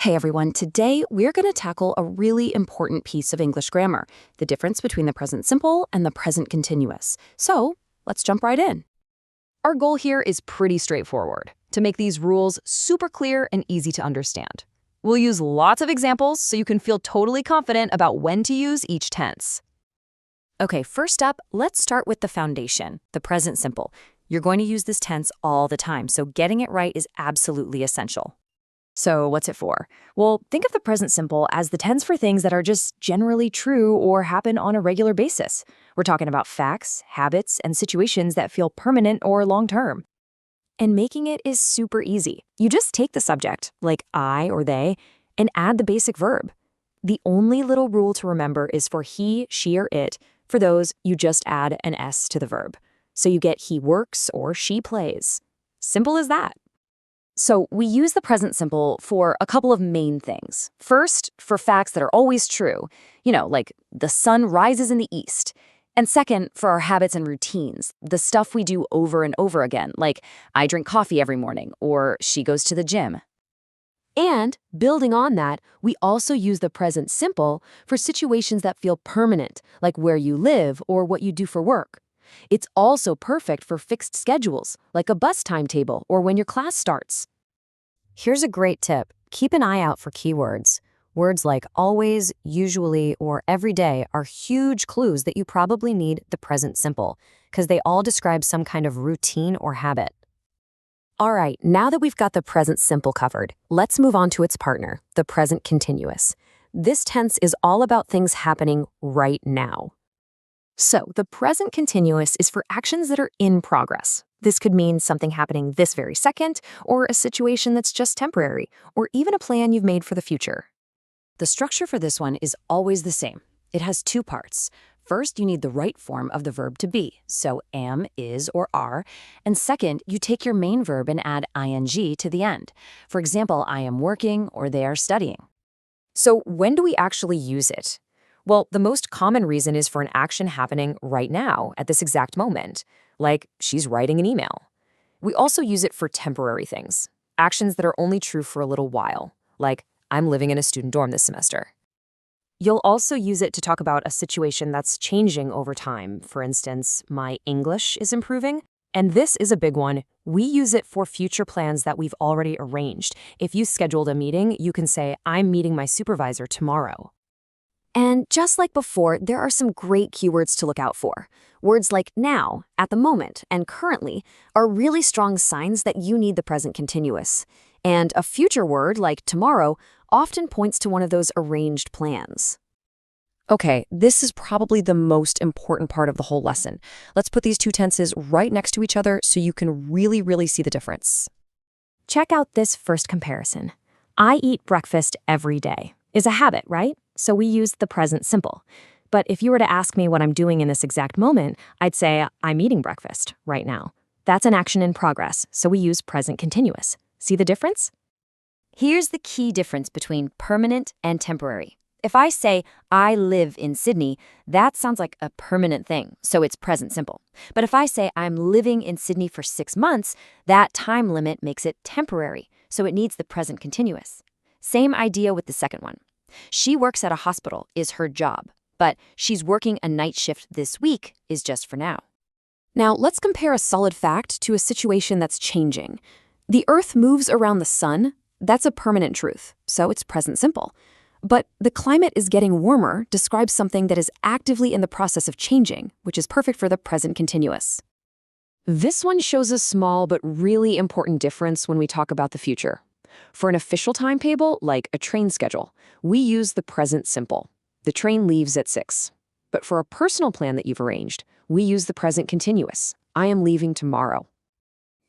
Okay, everyone, today we're going to tackle a really important piece of English grammar, the difference between the present simple and the present continuous. So let's jump right in. Our goal here is pretty straightforward, to make these rules super clear and easy to understand. We'll use lots of examples so you can feel totally confident about when to use each tense. Okay, first up, let's start with the foundation, the present simple. You're going to use this tense all the time, so getting it right is absolutely essential. So what's it for? Well, think of the present simple as the tense for things that are just generally true or happen on a regular basis. We're talking about facts, habits, and situations that feel permanent or long-term. And making it is super easy. You just take the subject, like I or they, and add the basic verb. The only little rule to remember is for he, she, or it. For those, you just add an S to the verb. So you get he works or she plays. Simple as that. So we use the present simple for a couple of main things. First, for facts that are always true, like the sun rises in the east. And second, for our habits and routines, the stuff we do over and over again, like I drink coffee every morning or she goes to the gym. And building on that, we also use the present simple for situations that feel permanent, like where you live or what you do for work. It's also perfect for fixed schedules, like a bus timetable or when your class starts. Here's a great tip. Keep an eye out for keywords. Words like always, usually, or every day are huge clues that you probably need the present simple, because they all describe some kind of routine or habit. All right, now that we've got the present simple covered, let's move on to its partner, the present continuous. This tense is all about things happening right now. So, the present continuous is for actions that are in progress. This could mean something happening this very second, or a situation that's just temporary, or even a plan you've made for the future. The structure for this one is always the same. It has two parts. First, you need the right form of the verb to be, so am, is, or are. And second, you take your main verb and add ing to the end. For example, I am working or they are studying. So when do we actually use it? Well, the most common reason is for an action happening right now, at this exact moment, like she's writing an email. We also use it for temporary things, actions that are only true for a little while, like I'm living in a student dorm this semester. You'll also use it to talk about a situation that's changing over time. For instance, my English is improving. And this is a big one. We use it for future plans that we've already arranged. If you scheduled a meeting, you can say, I'm meeting my supervisor tomorrow. And just like before, there are some great keywords to look out for. Words like now, at the moment, and currently are really strong signs that you need the present continuous. And a future word like tomorrow often points to one of those arranged plans. Okay, this is probably the most important part of the whole lesson. Let's put these two tenses right next to each other so you can really see the difference. Check out this first comparison. I eat breakfast every day is a habit, right? So we use the present simple. But if you were to ask me what I'm doing in this exact moment, I'd say I'm eating breakfast right now. That's an action in progress, so we use present continuous. See the difference? Here's the key difference between permanent and temporary. If I say, I live in Sydney, that sounds like a permanent thing, so it's present simple. But if I say I'm living in Sydney for 6 months, that time limit makes it temporary, so it needs the present continuous. Same idea with the second one. She works at a hospital is her job, but she's working a night shift this week is just for now. Now, let's compare a solid fact to a situation that's changing. The Earth moves around the sun. That's a permanent truth, so it's present simple. But the climate is getting warmer describes something that is actively in the process of changing, which is perfect for the present continuous. This one shows a small but really important difference when we talk about the future. For an official timetable, like a train schedule, we use the present simple. The train leaves at 6. But for a personal plan that you've arranged, we use the present continuous. I am leaving tomorrow.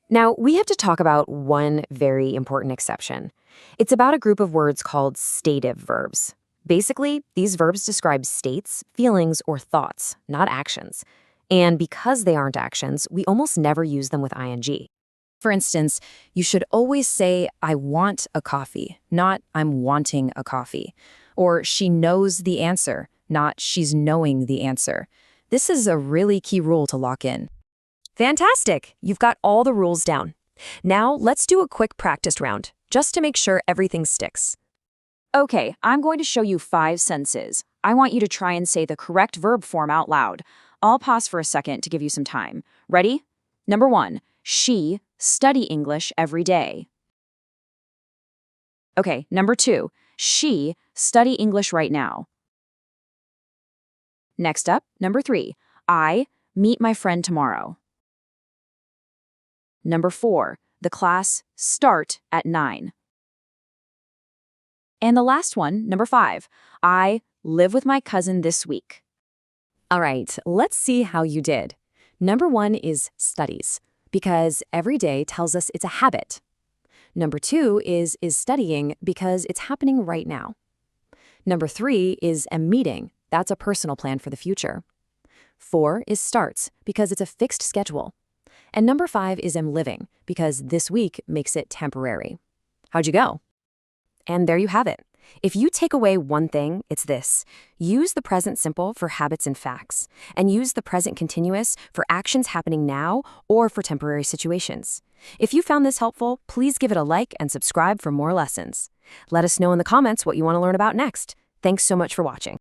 Now, we have to talk about one very important exception. It's about a group of words called stative verbs. Basically, these verbs describe states, feelings, or thoughts, not actions. And because they aren't actions, we almost never use them with ing. For instance, you should always say, I want a coffee, not I'm wanting a coffee. Or she knows the answer, not she's knowing the answer. This is a really key rule to lock in. Fantastic! You've got all the rules down. Now let's do a quick practice round, just to make sure everything sticks. Okay, I'm going to show you 5 sentences. I want you to try and say the correct verb form out loud. I'll pause for a second to give you some time. Ready? Number 1, she study English every day. Okay, number 2, she study English right now. Next up, number 3, I meet my friend tomorrow. Number 4, the class start at 9. And the last one, number 5, I live with my cousin this week. All right, let's see how you did. Number 1 is studies, because every day tells us it's a habit. Number 2 is studying because it's happening right now. Number 3 is a meeting. That's a personal plan for the future. 4 is starts because it's a fixed schedule. And number 5 is am living because this week makes it temporary. How'd you go? And there you have it. If you take away one thing, it's this. Use the present simple for habits and facts, and use the present continuous for actions happening now or for temporary situations. If you found this helpful, please give it a like and subscribe for more lessons. Let us know in the comments what you want to learn about next. Thanks so much for watching.